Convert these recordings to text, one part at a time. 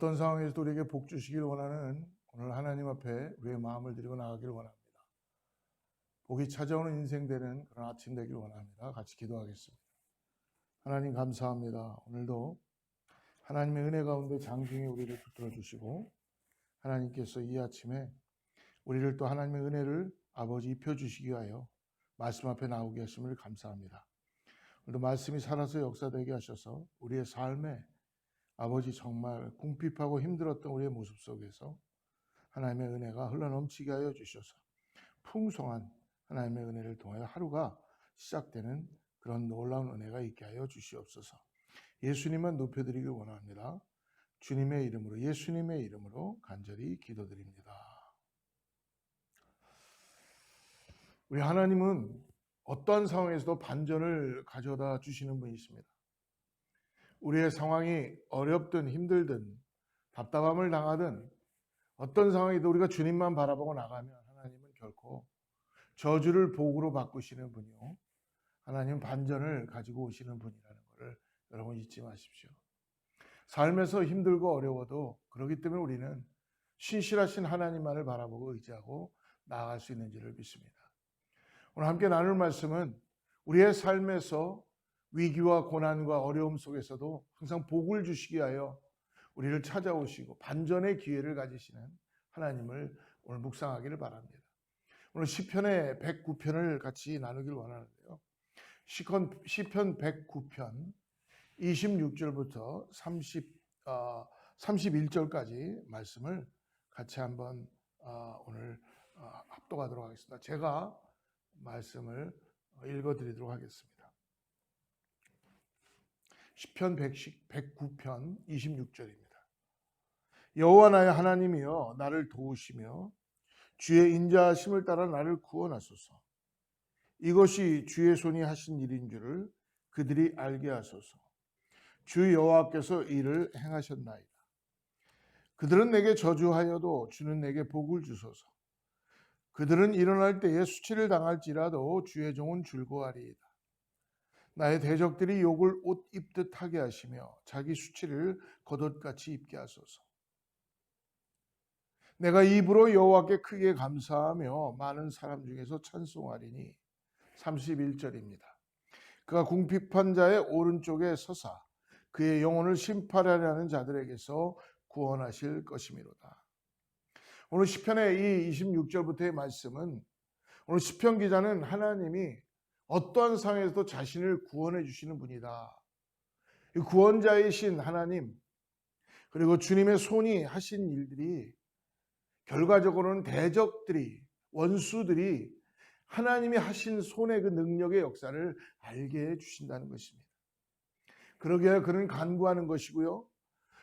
어떤 상황에서도 우리에게 복 주시길 원하는 오늘 하나님 앞에 우리의 마음을 드리고 나가기를 원합니다. 복이 찾아오는 인생 되는 그런 아침 되길 원합니다. 같이 기도하겠습니다. 하나님 감사합니다. 오늘도 하나님의 은혜 가운데 장중에 우리를 붙들어 주시고 하나님께서 이 아침에 우리를 또 하나님의 은혜를 아버지 입혀 주시기 위하여 말씀 앞에 나오게 하심을 감사합니다. 오늘도 말씀이 살아서 역사되게 하셔서 우리의 삶에 아버지 정말 궁핍하고 힘들었던 우리의 모습 속에서 하나님의 은혜가 흘러넘치게 하여 주셔서 풍성한 하나님의 은혜를 통하여 하루가 시작되는 그런 놀라운 은혜가 있게 하여 주시옵소서. 예수님만 높여드리길 원합니다. 주님의 이름으로, 예수님의 이름으로 간절히 기도드립니다. 우리 하나님은 어떠한 상황에서도 반전을 가져다 주시는 분이십니다. 우리의 상황이 어렵든 힘들든 답답함을 당하든 어떤 상황이든 우리가 주님만 바라보고 나가면 하나님은 결코 저주를 복으로 바꾸시는 분이요, 하나님은 반전을 가지고 오시는 분이라는 것을 여러분 잊지 마십시오. 삶에서 힘들고 어려워도 그렇기 때문에 우리는 신실하신 하나님만을 바라보고 의지하고 나아갈 수 있는지를 믿습니다. 오늘 함께 나눌 말씀은 우리의 삶에서 위기와 고난과 어려움 속에서도 항상 복을 주시기 위하여 우리를 찾아오시고 반전의 기회를 가지시는 하나님을 오늘 묵상하기를 바랍니다. 오늘 시편의 109편을 같이 나누길 원하는데요. 시편 109편 26절부터 31절까지 말씀을 같이 한번 오늘 합독하도록 하겠습니다. 제가 말씀을 읽어드리도록 하겠습니다. 시편 109편 26절입니다. 여호와 나의 하나님이여 나를 도우시며 주의 인자하심을 따라 나를 구원하소서. 이것이 주의 손이 하신 일인 줄을 그들이 알게 하소서. 주 여호와께서 이를 행하셨나이다. 그들은 내게 저주하여도 주는 내게 복을 주소서. 그들은 일어날 때에 수치를 당할지라도 주의 종은 즐거워하리이다. 나의 대적들이 욕을 옷 입듯 하게 하시며 자기 수치를 겉옷같이 입게 하소서. 내가 입으로 여호와께 크게 감사하며 많은 사람 중에서 찬송하리니. 31절입니다. 그가 궁핍한 자의 오른쪽에 서사 그의 영혼을 심판하려 하는 자들에게서 구원하실 것이미로다. 오늘 시편의 이 26절부터의 말씀은, 오늘 시편 기자는 하나님이 어떠한 상황에서도 자신을 구원해 주시는 분이다, 구원자이신 하나님, 그리고 주님의 손이 하신 일들이 결과적으로는 대적들이, 원수들이 하나님이 하신 손의 그 능력의 역사를 알게 해 주신다는 것입니다. 그러기에 그는 간구하는 것이고요.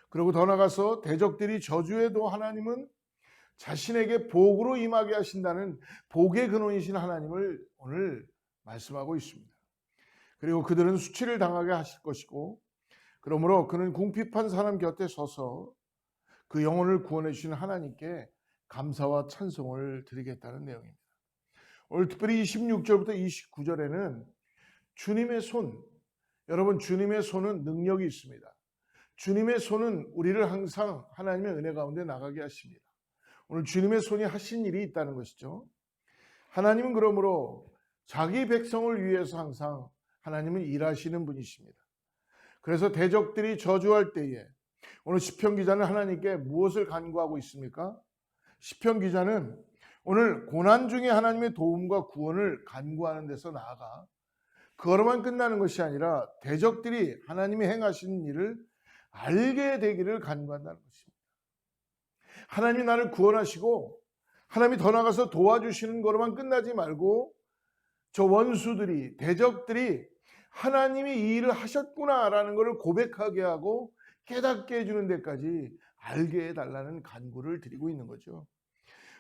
그리고 더 나아가서 대적들이 저주해도 하나님은 자신에게 복으로 임하게 하신다는 복의 근원이신 하나님을 오늘 말씀하고 있습니다. 그리고 그들은 수치를 당하게 하실 것이고, 그러므로 그는 궁핍한 사람 곁에 서서 그 영혼을 구원해 주시는 하나님께 감사와 찬송을 드리겠다는 내용입니다. 오늘 특별히 26절부터 29절에는 주님의 손, 여러분 주님의 손은 능력이 있습니다. 주님의 손은 우리를 항상 하나님의 은혜 가운데 나가게 하십니다. 오늘 주님의 손이 하신 일이 있다는 것이죠. 하나님은 그러므로 자기 백성을 위해서 항상 하나님은 일하시는 분이십니다. 그래서 대적들이 저주할 때에 오늘 시편 기자는 하나님께 무엇을 간구하고 있습니까? 시편 기자는 오늘 고난 중에 하나님의 도움과 구원을 간구하는 데서 나아가 그거로만 끝나는 것이 아니라 대적들이 하나님이 행하신 일을 알게 되기를 간구한다는 것입니다. 하나님이 나를 구원하시고 하나님이 더 나아가서 도와주시는 거로만 끝나지 말고 저 원수들이, 대적들이 하나님이 이 일을 하셨구나라는 것을 고백하게 하고 깨닫게 해주는 데까지 알게 해달라는 간구를 드리고 있는 거죠.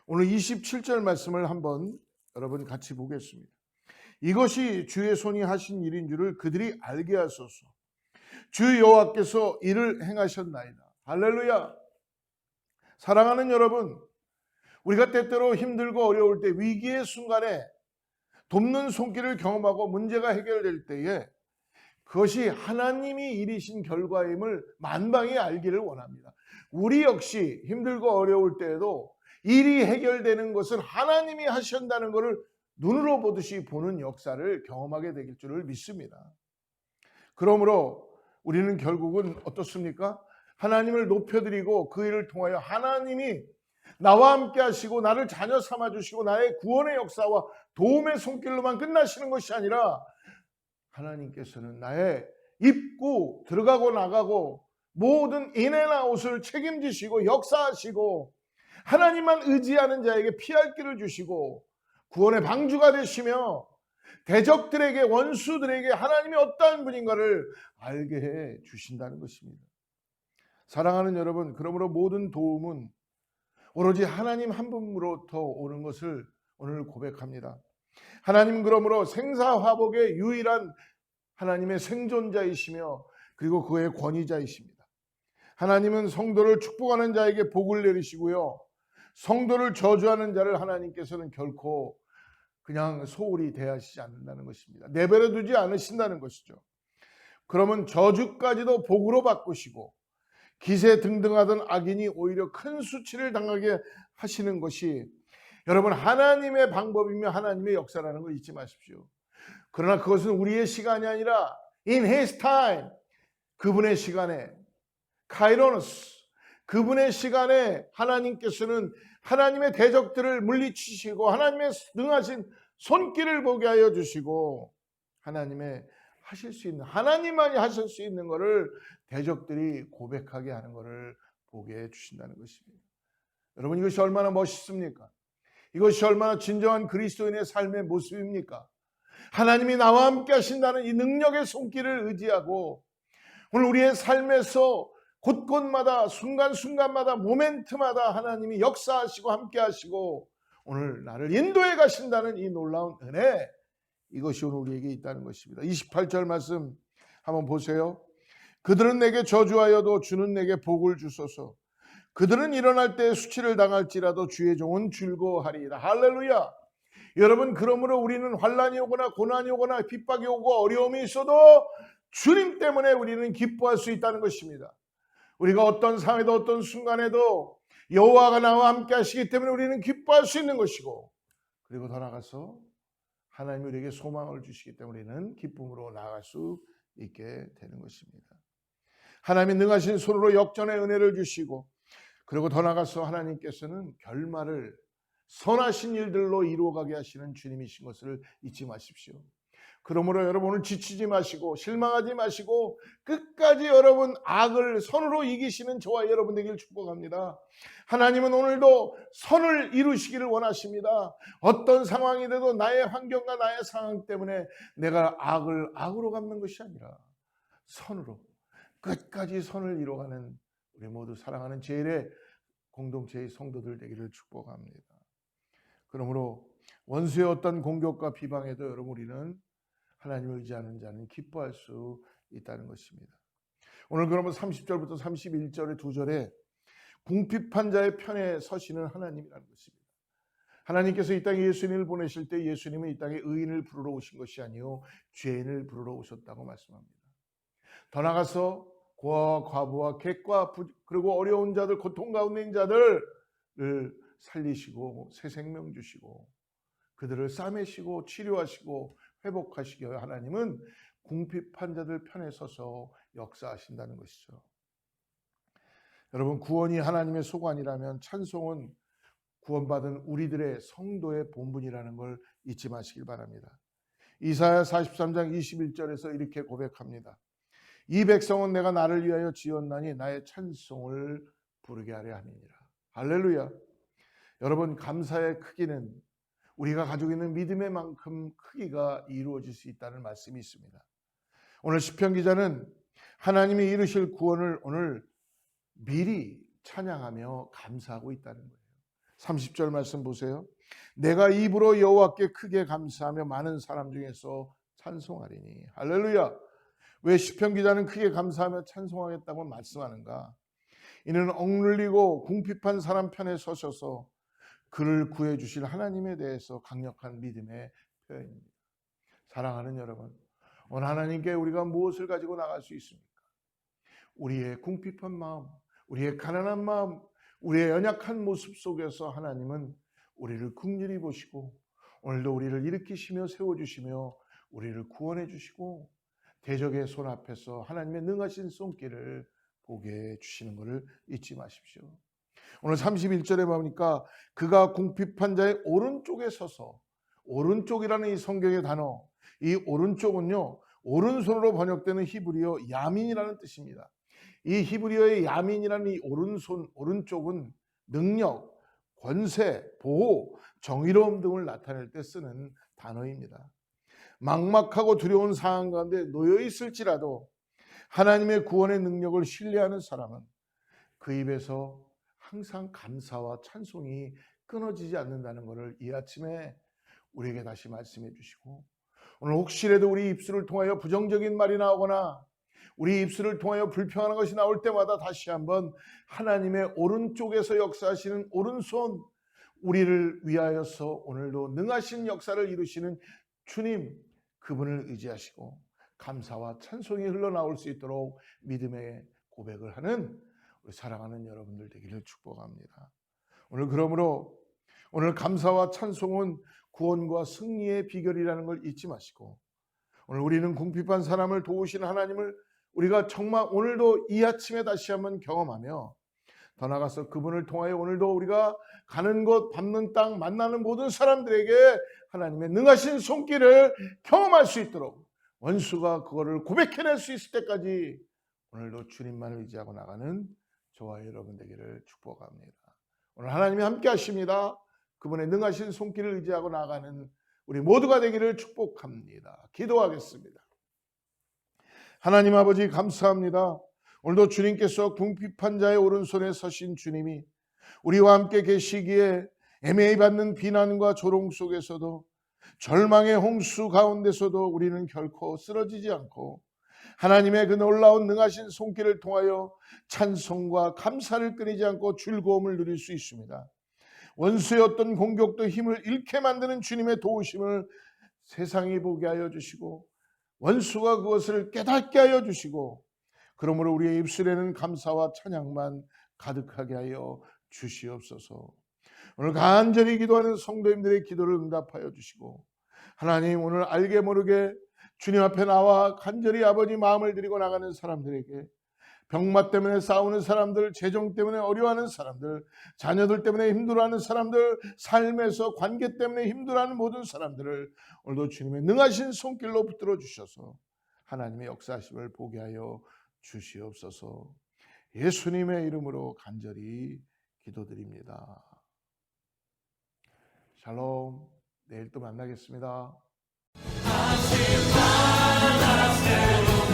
오늘 27절 말씀을 한번 여러분 같이 보겠습니다. 이것이 주의 손이 하신 일인 줄을 그들이 알게 하소서. 주 여호와께서 이를 행하셨나이다. 할렐루야. 사랑하는 여러분, 우리가 때때로 힘들고 어려울 때, 위기의 순간에 돕는 손길을 경험하고 문제가 해결될 때에 그것이 하나님이 일이신 결과임을 만방이 알기를 원합니다. 우리 역시 힘들고 어려울 때에도 일이 해결되는 것은 하나님이 하신다는 것을 눈으로 보듯이 보는 역사를 경험하게 될 줄을 믿습니다. 그러므로 우리는 결국은 어떻습니까? 하나님을 높여드리고 그 일을 통하여 하나님이 나와 함께 하시고 나를 자녀 삼아주시고 나의 구원의 역사와 도움의 손길로만 끝나시는 것이 아니라 하나님께서는 나의 입고 들어가고 나가고 모든 인앤 아웃을 책임지시고 역사하시고 하나님만 의지하는 자에게 피할 길을 주시고 구원의 방주가 되시며 대적들에게 원수들에게 하나님이 어떠한 분인가를 알게 해 주신다는 것입니다. 사랑하는 여러분, 그러므로 모든 도움은 오로지 하나님 한 분으로부터 오는 것을 오늘 고백합니다. 하나님 그러므로 생사화복의 유일한 하나님의 생존자이시며 그리고 그의 권위자이십니다. 하나님은 성도를 축복하는 자에게 복을 내리시고요, 성도를 저주하는 자를 하나님께서는 결코 그냥 소홀히 대하시지 않는다는 것입니다. 내버려 두지 않으신다는 것이죠. 그러면 저주까지도 복으로 바꾸시고 기세등등하던 악인이 오히려 큰 수치를 당하게 하시는 것이 여러분 하나님의 방법이며 하나님의 역사라는 걸 잊지 마십시오. 그러나 그것은 우리의 시간이 아니라 in his time, 그분의 시간에 카이로노스, 그분의 시간에 하나님께서는 하나님의 대적들을 물리치시고 하나님의 능하신 손길을 보게 하여 주시고 하나님의 하실 수 있는, 하나님만이 하실 수 있는 것을 대적들이 고백하게 하는 것을 보게 해 주신다는 것입니다. 여러분 이것이 얼마나 멋있습니까? 이것이 얼마나 진정한 그리스도인의 삶의 모습입니까? 하나님이 나와 함께 하신다는 이 능력의 손길을 의지하고 오늘 우리의 삶에서 곳곳마다 순간순간마다 모멘트마다 하나님이 역사하시고 함께 하시고 오늘 나를 인도해 가신다는 이 놀라운 은혜, 이것이 오늘 우리에게 있다는 것입니다. 28절 말씀 한번 보세요. 그들은 내게 저주하여도 주는 내게 복을 주소서. 그들은 일어날 때 수치를 당할지라도 주의 종은 즐거워하리이다. 할렐루야. 여러분 그러므로 우리는 환난이 오거나 고난이 오거나 핍박이 오고 어려움이 있어도 주님 때문에 우리는 기뻐할 수 있다는 것입니다. 우리가 어떤 상황에도 어떤 순간에도 여호와가 나와 함께 하시기 때문에 우리는 기뻐할 수 있는 것이고, 그리고 더 나아가서 하나님이 우리에게 소망을 주시기 때문에 우리는 기쁨으로 나아갈 수 있게 되는 것입니다. 하나님이 능하신 손으로 역전의 은혜를 주시고, 그리고 더 나아가서 하나님께서는 결말을 선하신 일들로 이루어가게 하시는 주님이신 것을 잊지 마십시오. 그러므로 여러분 오늘 지치지 마시고 실망하지 마시고 끝까지 여러분 악을 선으로 이기시는 저와 여러분 되기를 축복합니다. 하나님은 오늘도 선을 이루시기를 원하십니다. 어떤 상황이 돼도 나의 환경과 나의 상황 때문에 내가 악을 악으로 갚는 것이 아니라 선으로 끝까지 선을 이루어가는 우리 모두 사랑하는 제일의 공동체의 성도들 되기를 축복합니다. 그러므로 원수의 어떤 공격과 비방에도 여러분 우리는 하나님을 의지하는 자는 기뻐할 수 있다는 것입니다. 오늘 그러면 30절부터 31절의 두 절에 궁핍한 자의 편에 서시는 하나님이라는 것입니다. 하나님께서 이 땅에 예수님을 보내실 때 예수님은 이 땅에 의인을 부르러 오신 것이 아니요 죄인을 부르러 오셨다고 말씀합니다. 더 나아가서 고아와 과부와 객과 그리고 어려운 자들, 고통 가운데 있는 자들을 살리시고 새 생명 주시고 그들을 싸매시고 치료하시고 회복하시기 위해 하나님은 궁핍한 자들 편에 서서 역사하신다는 것이죠. 여러분 구원이 하나님의 소관이라면 찬송은 구원받은 우리들의 성도의 본분이라는 걸 잊지 마시길 바랍니다. 이사야 43장 21절에서 이렇게 고백합니다. 이 백성은 내가 나를 위하여 지었나니 나의 찬송을 부르게 하려 함이니라. 할렐루야. 여러분 감사의 크기는 우리가 가지고 있는 믿음의 만큼 크기가 이루어질 수 있다는 말씀이 있습니다. 오늘 시편 기자는 하나님이 이루실 구원을 오늘 미리 찬양하며 감사하고 있다는 거예요. 30절 말씀 보세요. 내가 입으로 여호와께 크게 감사하며 많은 사람 중에서 찬송하리니. 할렐루야. 왜 시편 기자는 크게 감사하며 찬송하겠다고 말씀하는가? 이는 억눌리고 궁핍한 사람 편에 서셔서 그를 구해주실 하나님에 대해서 강력한 믿음의 표현입니다. 사랑하는 여러분, 오늘 하나님께 우리가 무엇을 가지고 나갈 수 있습니까? 우리의 궁핍한 마음, 우리의 가난한 마음, 우리의 연약한 모습 속에서 하나님은 우리를 긍휼히 보시고 오늘도 우리를 일으키시며 세워주시며 우리를 구원해 주시고 대적의 손 앞에서 하나님의 능하신 손길을 보게 해 주시는 것을 잊지 마십시오. 오늘 31절에 보니까 그가 궁핍한 자의 오른쪽에 서서, 오른쪽이라는 이 성경의 단어, 이 오른쪽은요 오른손으로 번역되는 히브리어 야민이라는 뜻입니다. 이 히브리어의 야민이라는 이 오른쪽은 능력, 권세, 보호, 정의로움 등을 나타낼 때 쓰는 단어입니다. 막막하고 두려운 상황 가운데 놓여 있을지라도 하나님의 구원의 능력을 신뢰하는 사람은 그 입에서 항상 감사와 찬송이 끊어지지 않는다는 것을 이 아침에 우리에게 다시 말씀해 주시고, 오늘 혹시라도 우리 입술을 통하여 부정적인 말이 나오거나 우리 입술을 통하여 불평하는 것이 나올 때마다 다시 한번 하나님의 오른쪽에서 역사하시는 오른손, 우리를 위하여서 오늘도 능하신 역사를 이루시는 주님, 그분을 의지하시고 감사와 찬송이 흘러나올 수 있도록 믿음의 고백을 하는 우리 사랑하는 여러분들 되기를 축복합니다. 오늘 그러므로 오늘 감사와 찬송은 구원과 승리의 비결이라는 걸 잊지 마시고, 오늘 우리는 궁핍한 사람을 도우시는 하나님을 우리가 정말 오늘도 이 아침에 다시 한번 경험하며, 더 나아가서 그분을 통하여 오늘도 우리가 가는 곳, 밟는 땅, 만나는 모든 사람들에게 하나님의 능하신 손길을 경험할 수 있도록, 원수가 그거를 고백해낼 수 있을 때까지 오늘도 주님만을 의지하고 나가는 저와 여러분 되기를 축복합니다. 오늘 하나님이 함께 하십니다. 그분의 능하신 손길을 의지하고 나가는 우리 모두가 되기를 축복합니다. 기도하겠습니다. 하나님 아버지 감사합니다. 오늘도 주님께서 궁핍한 자의 오른손에 서신 주님이 우리와 함께 계시기에 애매히 받는 비난과 조롱 속에서도, 절망의 홍수 가운데서도 우리는 결코 쓰러지지 않고 하나님의 그 놀라운 능하신 손길을 통하여 찬송과 감사를 끊이지 않고 즐거움을 누릴 수 있습니다. 원수의 어떤 공격도 힘을 잃게 만드는 주님의 도우심을 세상이 보게 하여 주시고, 원수가 그것을 깨닫게 하여 주시고, 그러므로 우리의 입술에는 감사와 찬양만 가득하게 하여 주시옵소서. 오늘 간절히 기도하는 성도님들의 기도를 응답하여 주시고, 하나님 오늘 알게 모르게 주님 앞에 나와 간절히 아버지 마음을 드리고 나가는 사람들에게, 병마 때문에 싸우는 사람들, 재정 때문에 어려워하는 사람들, 자녀들 때문에 힘들어하는 사람들, 삶에서 관계 때문에 힘들어하는 모든 사람들을 오늘도 주님의 능하신 손길로 붙들어 주셔서 하나님의 역사하심을 보게 하여 주시옵소서. 예수님의 이름으로 간절히 기도드립니다. 샬롬. 내일 또 만나겠습니다. 다시 만나 새로운